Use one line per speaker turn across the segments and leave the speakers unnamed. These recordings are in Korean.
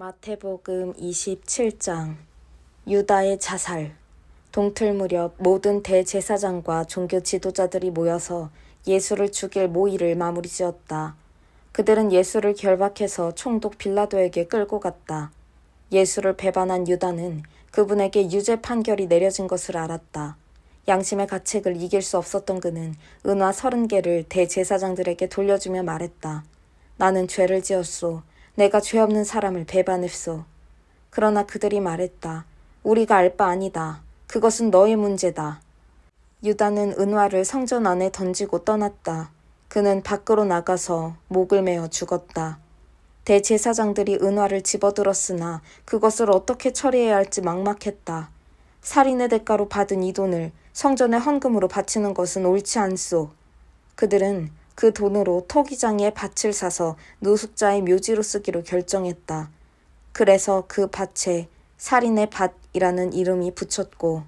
마태복음 27장 유다의 자살. 동틀 무렵 모든 대제사장과 종교 지도자들이 모여서 예수를 죽일 모의를 마무리 지었다. 그들은 예수를 결박해서 총독 빌라도에게 끌고 갔다. 예수를 배반한 유다는 그분에게 유죄 판결이 내려진 것을 알았다. 양심의 가책을 이길 수 없었던 그는 은화 30개를 대제사장들에게 돌려주며 말했다. 나는 죄를 지었소. 내가 죄 없는 사람을 배반했소. 그러나 그들이 말했다. 우리가 알 바 아니다. 그것은 너의 문제다. 유다는 은화를 성전 안에 던지고 떠났다. 그는 밖으로 나가서 목을 메어 죽었다. 대제사장들이 은화를 집어들었으나 그것을 어떻게 처리해야 할지 막막했다. 살인의 대가로 받은 이 돈을 성전의 헌금으로 바치는 것은 옳지 않소. 그들은 그 돈으로 토기장에 밭을 사서 노숙자의 묘지로 쓰기로 결정했다. 그래서 그 밭에 살인의 밭이라는 이름이 붙였고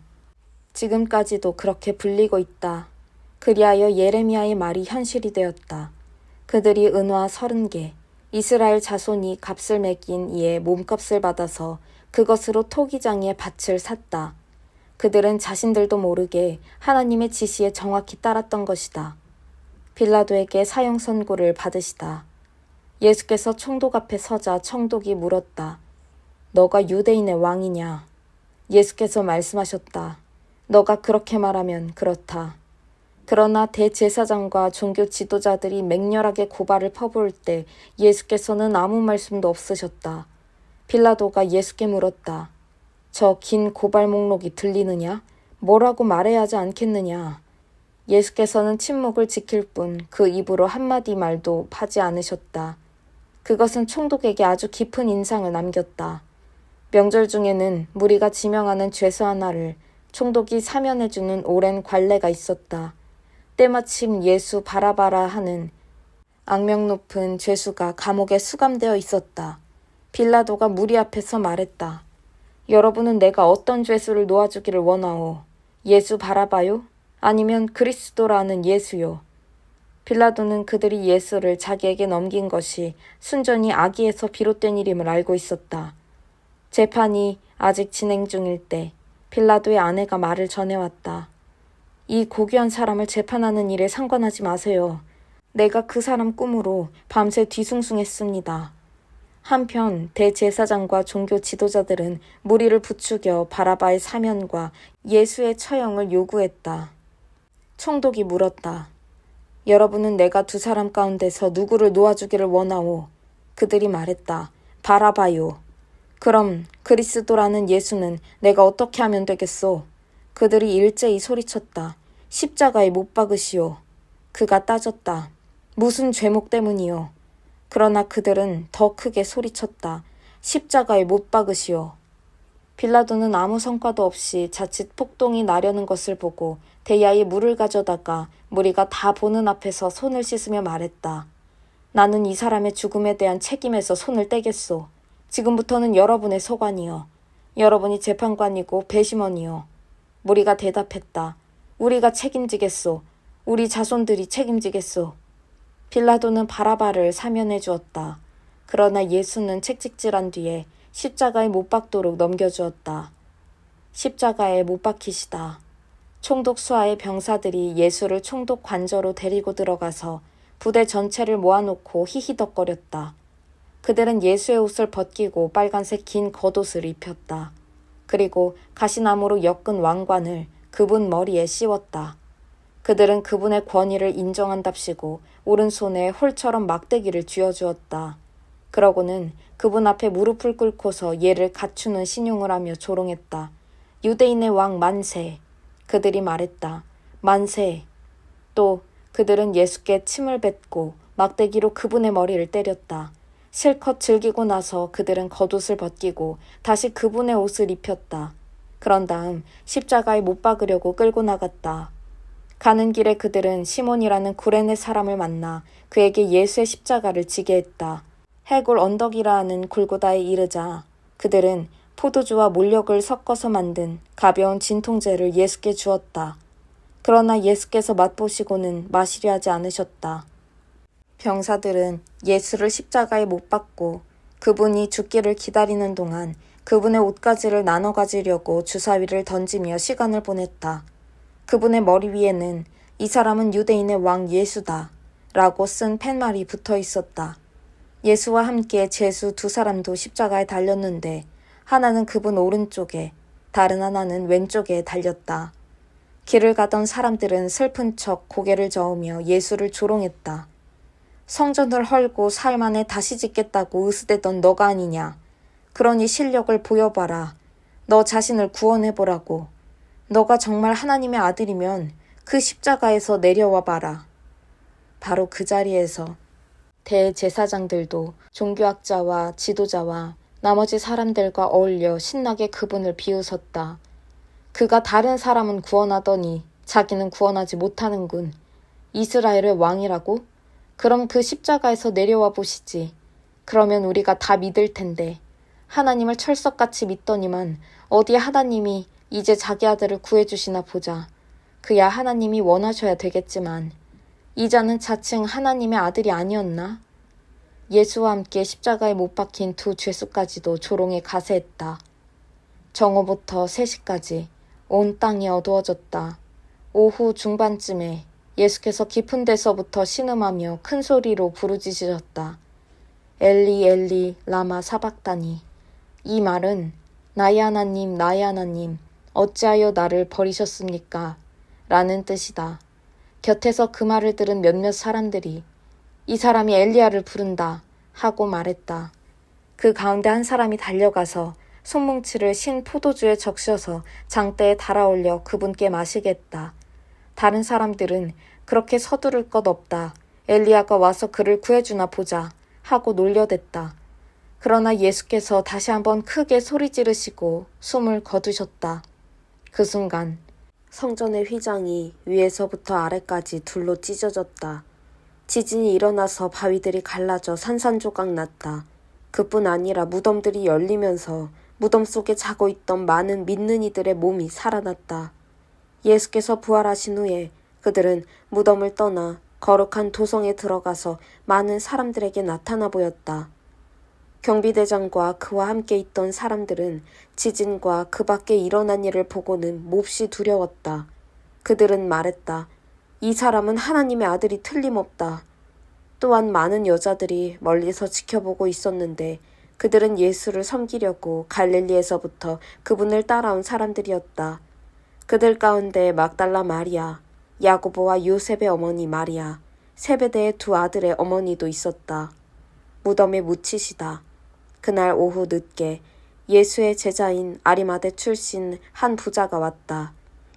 지금까지도 그렇게 불리고 있다. 그리하여 예레미야의 말이 현실이 되었다. 그들이 은화 30개, 이스라엘 자손이 값을 매긴 이에 몸값을 받아서 그것으로 토기장에 밭을 샀다. 그들은 자신들도 모르게 하나님의 지시에 정확히 따랐던 것이다. 빌라도에게 사형 선고를 받으시다. 예수께서 총독 앞에 서자 총독이 물었다. 너가 유대인의 왕이냐? 예수께서 말씀하셨다. 너가 그렇게 말하면 그렇다. 그러나 대제사장과 종교 지도자들이 맹렬하게 고발을 퍼부을 때 예수께서는 아무 말씀도 없으셨다. 빌라도가 예수께 물었다. 저 긴 고발 목록이 들리느냐? 뭐라고 말해야 하지 않겠느냐? 예수께서는 침묵을 지킬 뿐 그 입으로 한마디 말도 하지 않으셨다. 그것은 총독에게 아주 깊은 인상을 남겼다. 명절 중에는 무리가 지명하는 죄수 하나를 총독이 사면해주는 오랜 관례가 있었다. 때마침 예수 바라바라 하는 악명 높은 죄수가 감옥에 수감되어 있었다. 빌라도가 무리 앞에서 말했다. 여러분은 내가 어떤 죄수를 놓아주기를 원하오? 예수 바라바요? 아니면 그리스도라는 예수요. 빌라도는 그들이 예수를 자기에게 넘긴 것이 순전히 악의에서 비롯된 일임을 알고 있었다. 재판이 아직 진행 중일 때 빌라도의 아내가 말을 전해왔다. 이 고귀한 사람을 재판하는 일에 상관하지 마세요. 내가 그 사람 꿈으로 밤새 뒤숭숭했습니다. 한편 대제사장과 종교 지도자들은 무리를 부추겨 바라바의 사면과 예수의 처형을 요구했다. 총독이 물었다. 여러분은 내가 두 사람 가운데서 누구를 놓아주기를 원하오? 그들이 말했다. 바라바요. 그럼 그리스도라는 예수는 내가 어떻게 하면 되겠소? 그들이 일제히 소리쳤다. 십자가에 못 박으시오. 그가 따졌다. 무슨 죄목 때문이요? 그러나 그들은 더 크게 소리쳤다. 십자가에 못 박으시오. 빌라도는 아무 성과도 없이 자칫 폭동이 나려는 것을 보고 대야에 물을 가져다가 무리가 다 보는 앞에서 손을 씻으며 말했다. 나는 이 사람의 죽음에 대한 책임에서 손을 떼겠소. 지금부터는 여러분의 소관이요. 여러분이 재판관이고 배심원이요. 무리가 대답했다. 우리가 책임지겠소. 우리 자손들이 책임지겠소. 빌라도는 바라바를 사면해 주었다. 그러나 예수는 채찍질한 뒤에 십자가에 못 박도록 넘겨주었다. 십자가에 못 박히시다. 총독 수하의 병사들이 예수를 총독 관저로 데리고 들어가서 부대 전체를 모아놓고 히히덕거렸다. 그들은 예수의 옷을 벗기고 빨간색 긴 겉옷을 입혔다. 그리고 가시나무로 엮은 왕관을 그분 머리에 씌웠다. 그들은 그분의 권위를 인정한답시고 오른손에 홀처럼 막대기를 쥐어주었다. 그러고는 그분 앞에 무릎을 꿇고서 예를 갖추는 신용을 하며 조롱했다. 유대인의 왕 만세. 그들이 말했다. 만세. 또 그들은 예수께 침을 뱉고 막대기로 그분의 머리를 때렸다. 실컷 즐기고 나서 그들은 겉옷을 벗기고 다시 그분의 옷을 입혔다. 그런 다음 십자가에 못 박으려고 끌고 나갔다. 가는 길에 그들은 시몬이라는 구레네 사람을 만나 그에게 예수의 십자가를 지게 했다. 해골 언덕이라 하는 골고다에 이르자 그들은 포도주와 몰력을 섞어서 만든 가벼운 진통제를 예수께 주었다. 그러나 예수께서 맛보시고는 마시려 하지 않으셨다. 병사들은 예수를 십자가에 못 박고 그분이 죽기를 기다리는 동안 그분의 옷가지를 나눠 가지려고 주사위를 던지며 시간을 보냈다. 그분의 머리 위에는 이 사람은 유대인의 왕 예수다 라고 쓴 팻말이 붙어 있었다. 예수와 함께 제수 두 사람도 십자가에 달렸는데 하나는 그분 오른쪽에 다른 하나는 왼쪽에 달렸다. 길을 가던 사람들은 슬픈 척 고개를 저으며 예수를 조롱했다. 성전을 헐고 사흘 만에 다시 짓겠다고 으스대던 너가 아니냐. 그러니 실력을 보여봐라. 너 자신을 구원해보라고. 너가 정말 하나님의 아들이면 그 십자가에서 내려와 봐라. 바로 그 자리에서 대제사장들도 종교학자와 지도자와 나머지 사람들과 어울려 신나게 그분을 비웃었다. 그가 다른 사람은 구원하더니 자기는 구원하지 못하는군. 이스라엘의 왕이라고? 그럼 그 십자가에서 내려와 보시지. 그러면 우리가 다 믿을 텐데. 하나님을 철석같이 믿더니만 어디 하나님이 이제 자기 아들을 구해주시나 보자. 그야 하나님이 원하셔야 되겠지만 이 자는 자칭 하나님의 아들이 아니었나? 예수와 함께 십자가에 못 박힌 두 죄수까지도 조롱에 가세했다. 정오부터 3시까지 온 땅이 어두워졌다. 오후 중반쯤에 예수께서 깊은 데서부터 신음하며 큰 소리로 부르짖으셨다. 엘리 엘리 라마 사박다니. 이 말은 나의 하나님 어찌하여 나를 버리셨습니까? 라는 뜻이다. 곁에서 그 말을 들은 몇몇 사람들이 이 사람이 엘리야를 부른다 하고 말했다. 그 가운데 한 사람이 달려가서 손뭉치를 신 포도주에 적셔서 장대에 달아올려 그분께 마시겠다. 다른 사람들은 그렇게 서두를 것 없다. 엘리야가 와서 그를 구해주나 보자 하고 놀려댔다. 그러나 예수께서 다시 한번 크게 소리 지르시고 숨을 거두셨다. 그 순간 성전의 휘장이 위에서부터 아래까지 둘로 찢어졌다. 지진이 일어나서 바위들이 갈라져 산산조각 났다. 그뿐 아니라 무덤들이 열리면서 무덤 속에 자고 있던 많은 믿는 이들의 몸이 살아났다. 예수께서 부활하신 후에 그들은 무덤을 떠나 거룩한 도성에 들어가서 많은 사람들에게 나타나 보였다. 경비대장과 그와 함께 있던 사람들은 지진과 그 밖에 일어난 일을 보고는 몹시 두려웠다. 그들은 말했다. 이 사람은 하나님의 아들이 틀림없다. 또한 많은 여자들이 멀리서 지켜보고 있었는데 그들은 예수를 섬기려고 갈릴리에서부터 그분을 따라온 사람들이었다. 그들 가운데 막달라 마리아, 야고보와 요셉의 어머니 마리아, 세베대의 두 아들의 어머니도 있었다. 무덤에 묻히시다. 그날 오후 늦게 예수의 제자인 아리마대 출신 한 부자가 왔다.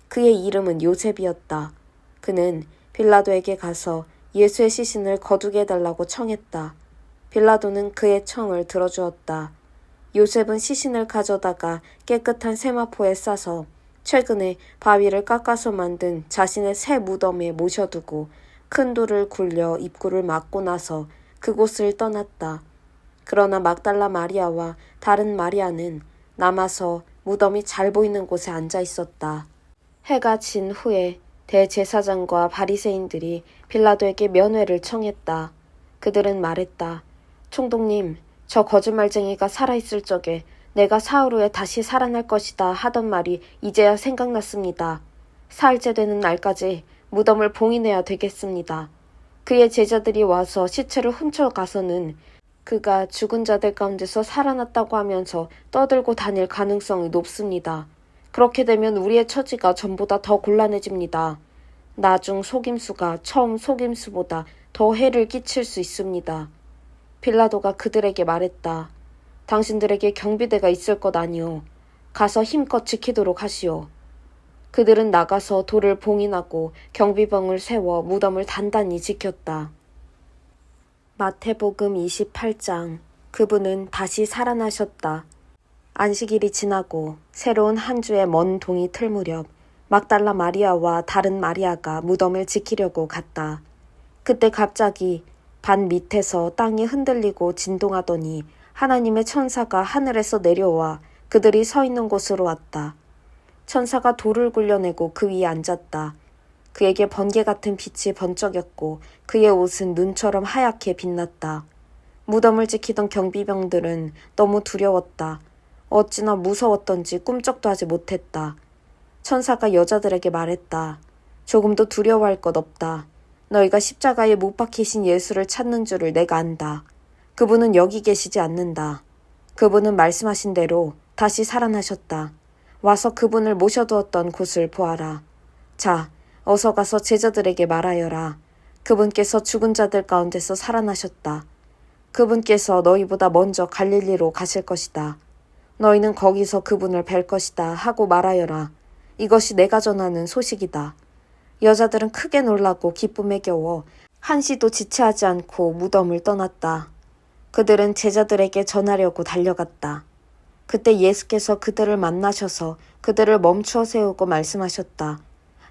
그의 이름은 요셉이었다. 그는 빌라도에게 가서 예수의 시신을 거두게 해달라고 청했다. 빌라도는 그의 청을 들어주었다. 요셉은 시신을 가져다가 깨끗한 세마포에 싸서 최근에 바위를 깎아서 만든 자신의 새 무덤에 모셔두고 큰 돌을 굴려 입구를 막고 나서 그곳을 떠났다. 그러나 막달라 마리아와 다른 마리아는 남아서 무덤이 잘 보이는 곳에 앉아 있었다. 해가 진 후에 대제사장과 바리새인들이 빌라도에게 면회를 청했다. 그들은 말했다. 총독님, 저 거짓말쟁이가 살아있을 적에 내가 사흘 후에 다시 살아날 것이다 하던 말이 이제야 생각났습니다. 사흘째 되는 날까지 무덤을 봉인해야 되겠습니다. 그의 제자들이 와서 시체를 훔쳐가서는 그가 죽은 자들 가운데서 살아났다고 하면서 떠들고 다닐 가능성이 높습니다. 그렇게 되면 우리의 처지가 전보다 더 곤란해집니다. 나중 속임수가 처음 속임수보다 더 해를 끼칠 수 있습니다. 빌라도가 그들에게 말했다. 당신들에게 경비대가 있을 것 아니오. 가서 힘껏 지키도록 하시오. 그들은 나가서 돌을 봉인하고 경비병을 세워 무덤을 단단히 지켰다. 마태복음 28장. 그분은 다시 살아나셨다. 안식일이 지나고 새로운 한 주의 먼 동이 틀 무렵 막달라 마리아와 다른 마리아가 무덤을 지키려고 갔다. 그때 갑자기 반 밑에서 땅이 흔들리고 진동하더니 하나님의 천사가 하늘에서 내려와 그들이 서 있는 곳으로 왔다. 천사가 돌을 굴려내고 그 위에 앉았다. 그에게 번개 같은 빛이 번쩍였고 그의 옷은 눈처럼 하얗게 빛났다. 무덤을 지키던 경비병들은 너무 두려웠다. 어찌나 무서웠던지 꿈쩍도 하지 못했다. 천사가 여자들에게 말했다. 조금도 두려워할 것 없다. 너희가 십자가에 못 박히신 예수를 찾는 줄을 내가 안다. 그분은 여기 계시지 않는다. 그분은 말씀하신 대로 다시 살아나셨다. 와서 그분을 모셔두었던 곳을 보아라. 자, 어서 가서 제자들에게 말하여라. 그분께서 죽은 자들 가운데서 살아나셨다. 그분께서 너희보다 먼저 갈릴리로 가실 것이다. 너희는 거기서 그분을 뵐 것이다 하고 말하여라. 이것이 내가 전하는 소식이다. 여자들은 크게 놀라고 기쁨에 겨워 한시도 지체하지 않고 무덤을 떠났다. 그들은 제자들에게 전하려고 달려갔다. 그때 예수께서 그들을 만나셔서 그들을 멈추어 세우고 말씀하셨다.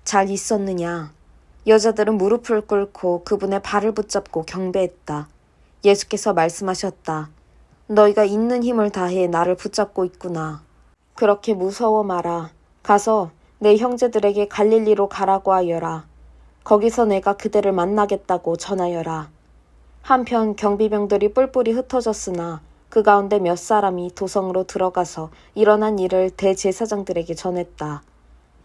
잘 있었느냐? 여자들은 무릎을 꿇고 그분의 발을 붙잡고 경배했다. 예수께서 말씀하셨다. 너희가 있는 힘을 다해 나를 붙잡고 있구나. 그렇게 무서워 마라. 가서 내 형제들에게 갈릴리로 가라고 하여라. 거기서 내가 그들을 만나겠다고 전하여라. 한편 경비병들이 뿔뿔이 흩어졌으나 그 가운데 몇 사람이 도성으로 들어가서 일어난 일을 대제사장들에게 전했다.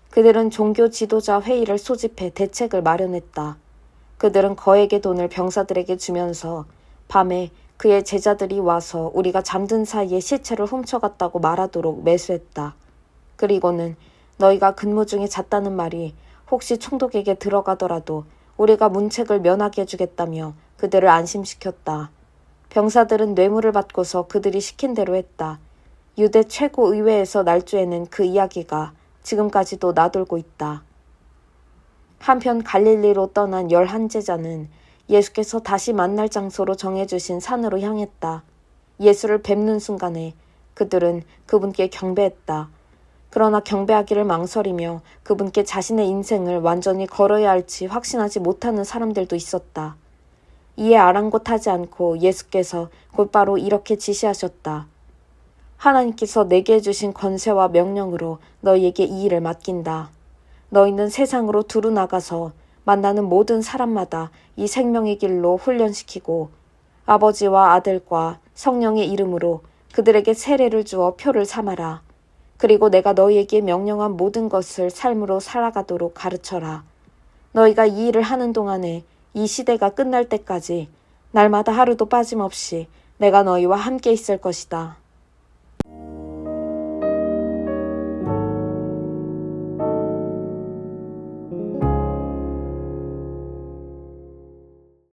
그들은 종교 지도자 회의를 소집해 대책을 마련했다. 그들은 거액의 돈을 병사들에게 주면서 밤에 그의 제자들이 와서 우리가 잠든 사이에 시체를 훔쳐갔다고 말하도록 매수했다. 그리고는 너희가 근무 중에 잤다는 말이 혹시 총독에게 들어가더라도 우리가 문책을 면하게 해주겠다며 그들을 안심시켰다. 병사들은 뇌물을 받고서 그들이 시킨 대로 했다. 유대 최고 의회에서 날조에는 그 이야기가 지금까지도 나돌고 있다. 한편 갈릴리로 떠난 11제자는 예수께서 다시 만날 장소로 정해주신 산으로 향했다. 예수를 뵙는 순간에 그들은 그분께 경배했다. 그러나 경배하기를 망설이며 그분께 자신의 인생을 완전히 걸어야 할지 확신하지 못하는 사람들도 있었다. 이에 아랑곳하지 않고 예수께서 곧바로 이렇게 지시하셨다. 하나님께서 내게 주신 권세와 명령으로 너희에게 이 일을 맡긴다. 너희는 세상으로 두루 나가서 만나는 모든 사람마다 이 생명의 길로 훈련시키고 아버지와 아들과 성령의 이름으로 그들에게 세례를 주어 표를 삼아라. 그리고 내가 너희에게 명령한 모든 것을 삶으로 살아가도록 가르쳐라. 너희가 이 일을 하는 동안에 이 시대가 끝날 때까지 날마다 하루도 빠짐없이 내가 너희와 함께 있을 것이다.